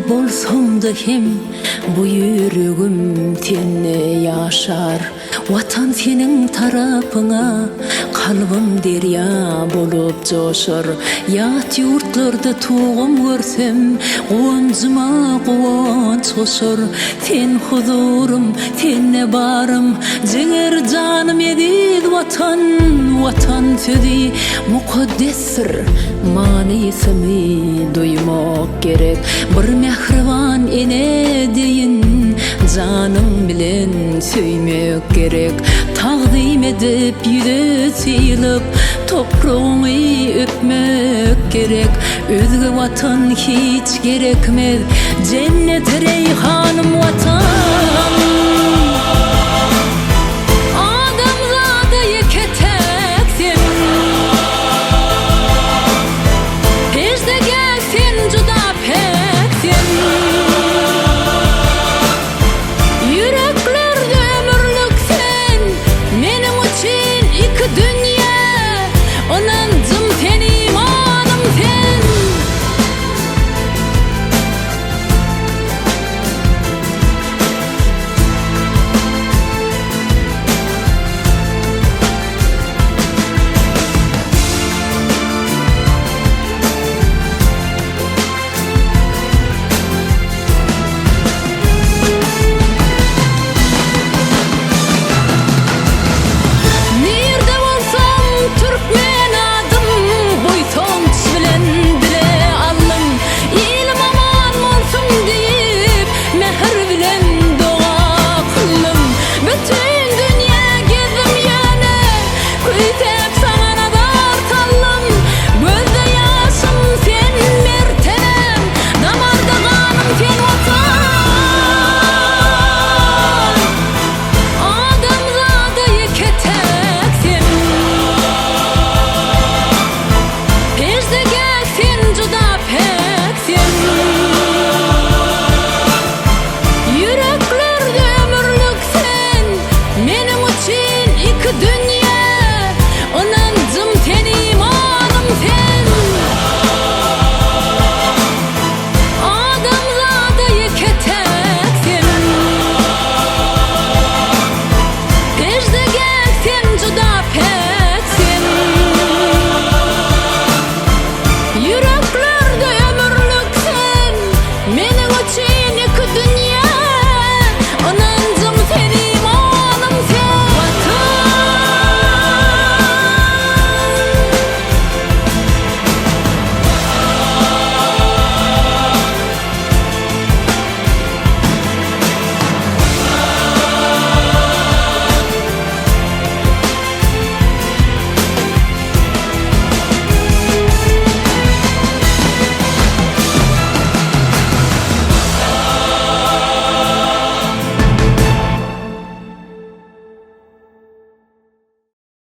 bolsam da hem bu yüreğim tenne yaşar. Vatan senin tarafına kalbim derya bolup coşur. Yat yurtlarda tuğum görsem Kuvancıma kuvanç koşur. Sen huzurum, tenne barım, jener canım edid vatan. Vatan sözi mukaddesdir, manisini duymak gerek. Bir mehriban ene deyin, canım bilen söymek gerek. Taqdim edip yüze silip, toprağımı öpmek gerek. Özge vatan hiç gerekmez, cennet reyhanım vatan.